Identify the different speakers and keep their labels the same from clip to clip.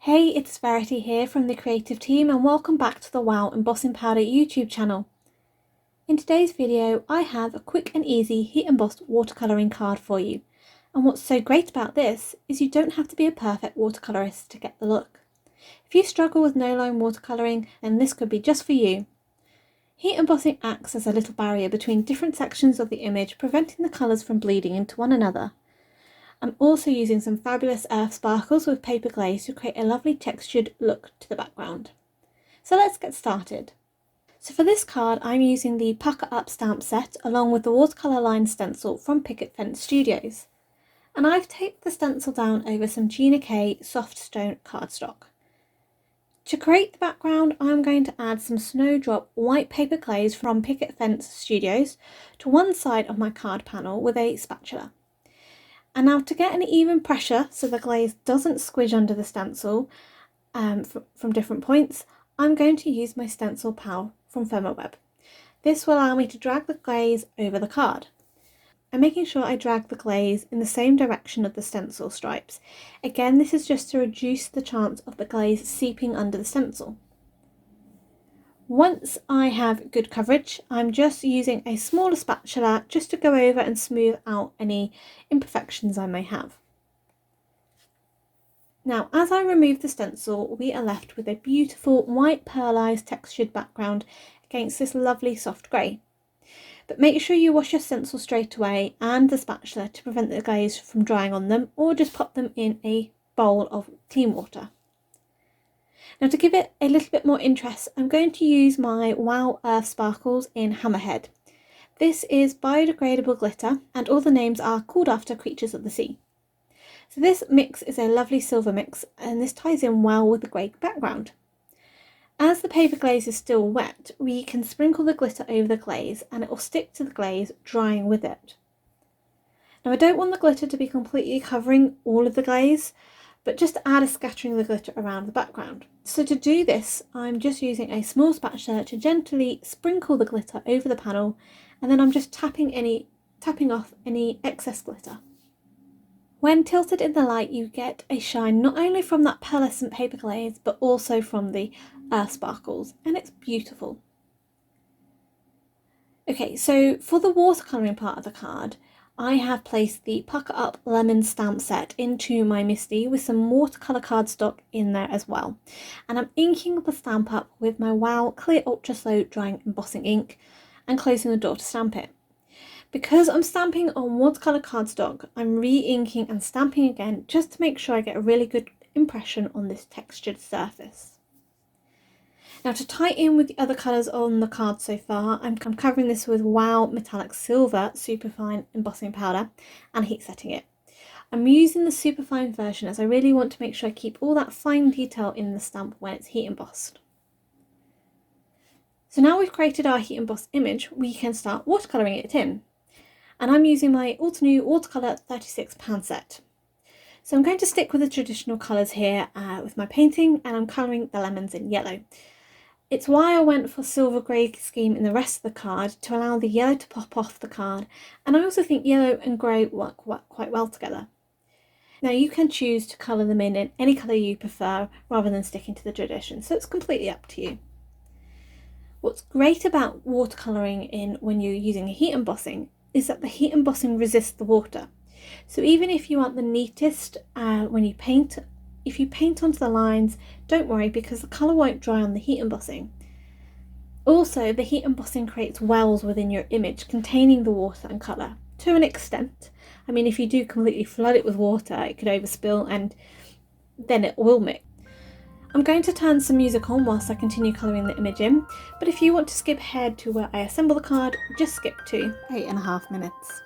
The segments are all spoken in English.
Speaker 1: Hey, it's Verity here from the creative team and welcome back to the Wow Embossing Powder YouTube channel. In today's video, I have a quick and easy heat embossed watercolouring card for you. And what's so great about this is you don't have to be a perfect watercolourist to get the look. If you struggle with no-line watercolouring, then this could be just for you. Heat embossing acts as a little barrier between different sections of the image, preventing the colours from bleeding into one another. I'm also using some fabulous earth sparkles with paper glaze to create a lovely textured look to the background. So let's get started. So for this card I'm using the Pucker Up stamp set along with the watercolour line stencil from Picket Studios. And I've taped the stencil down over some Gina K soft stone cardstock. To create the background I'm going to add some Snowdrop white paper glaze from Picket Studios to one side of my card panel with a spatula. And now to get an even pressure so the glaze doesn't squidge under the stencil from different points, I'm going to use my stencil pal from Web. This will allow me to drag the glaze over the card. I'm making sure I drag the glaze in the same direction of the stencil stripes. Again, this is just to reduce the chance of the glaze seeping under the stencil. Once I have good coverage, I'm just using a smaller spatula just to go over and smooth out any imperfections I may have. Now, as I remove the stencil, we are left with a beautiful white pearlized textured background against this lovely soft grey. But make sure you wash your stencil straight away and the spatula to prevent the glaze from drying on them, or just pop them in a bowl of clean water. Now to give it a little bit more interest, I'm going to use my Wow Earth Sparkles in Hammerhead. This is biodegradable glitter and all the names are called after creatures of the sea. So this mix is a lovely silver mix and this ties in well with the grey background. As the paper glaze is still wet, we can sprinkle the glitter over the glaze and it will stick to the glaze, drying with it. Now I don't want the glitter to be completely covering all of the glaze, but just add a scattering of the glitter around the background. So to do this, I'm just using a small spatula to gently sprinkle the glitter over the panel, and then I'm just tapping off any excess glitter. When tilted in the light, you get a shine not only from that pearlescent paper glaze, but also from the earth sparkles, and it's beautiful. Okay, so for the watercolouring part of the card, I have placed the Pucker Up Lemon stamp set into my MISTI with some watercolour cardstock in there as well. And I'm inking the stamp up with my Wow Clear Ultra Slow Drying Embossing ink and closing the door to stamp it. Because I'm stamping on watercolour cardstock, I'm re-inking and stamping again just to make sure I get a really good impression on this textured surface. Now to tie in with the other colours on the card so far, I'm covering this with Wow Metallic Silver Superfine Embossing Powder and heat setting it. I'm using the superfine version as I really want to make sure I keep all that fine detail in the stamp when it's heat embossed. So now we've created our heat embossed image, we can start watercolouring it in. And I'm using my Altenew Watercolour 36 pan set. So I'm going to stick with the traditional colours here with my painting, and I'm colouring the lemons in yellow. It's why I went for silver grey scheme in the rest of the card to allow the yellow to pop off the card, and I also think yellow and grey work quite well together. Now you can choose to colour them in any colour you prefer rather than sticking to the tradition, so it's completely up to you. What's great about watercolouring in when you're using a heat embossing is that the heat embossing resists the water. So even if you aren't the neatest when you paint, if you paint onto the lines, don't worry because the colour won't dry on the heat embossing. Also, the heat embossing creates wells within your image containing the water and colour to an extent. I mean, if you do completely flood it with water, it could overspill and then it will mix. I'm going to turn some music on whilst I continue colouring the image in, but if you want to skip ahead to where I assemble the card, just skip to 8.5 minutes.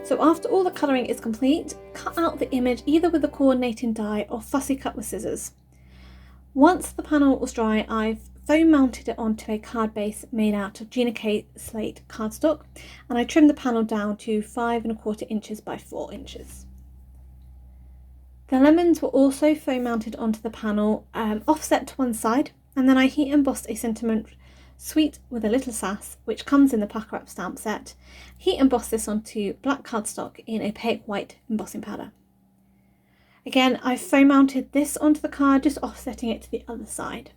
Speaker 1: So after all the colouring is complete, cut out the image either with a coordinating die or fussy cut with scissors. Once the panel was dry, I've foam mounted it onto a card base made out of Gina K slate cardstock, and I trimmed the panel down to 5¼ inches by 4 inches. The lemons were also foam mounted onto the panel, offset to one side, and then I heat embossed a sentiment sweet with a little sass, which comes in the pack wrap stamp set. Heat emboss this onto black cardstock in opaque white embossing powder. Again, I've foam mounted this onto the card, just offsetting it to the other side.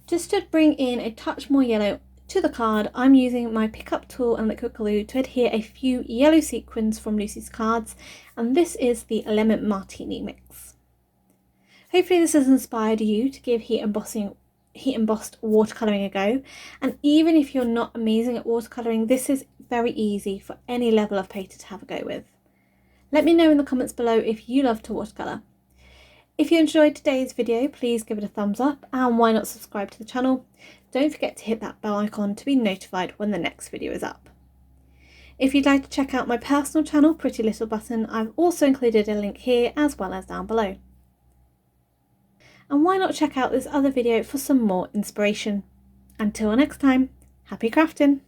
Speaker 1: Just to bring in a touch more yellow to the card, I'm using my Pick tool and liquid glue to adhere a few yellow sequins from Lucy's cards, and this is the Lemon Martini mix. Hopefully this has inspired you to give heat embossed watercolouring a go, and even if you're not amazing at watercolouring, this is very easy for any level of painter to have a go with. Let me know in the comments below if you love to watercolour. If you enjoyed today's video, please give it a thumbs up, and why not subscribe to the channel. Don't forget to hit that bell icon to be notified when the next video is up. If you'd like to check out my personal channel, Pretty Little Button, I've also included a link here as well as down below. And why not check out this other video for some more inspiration. Until next time, happy crafting!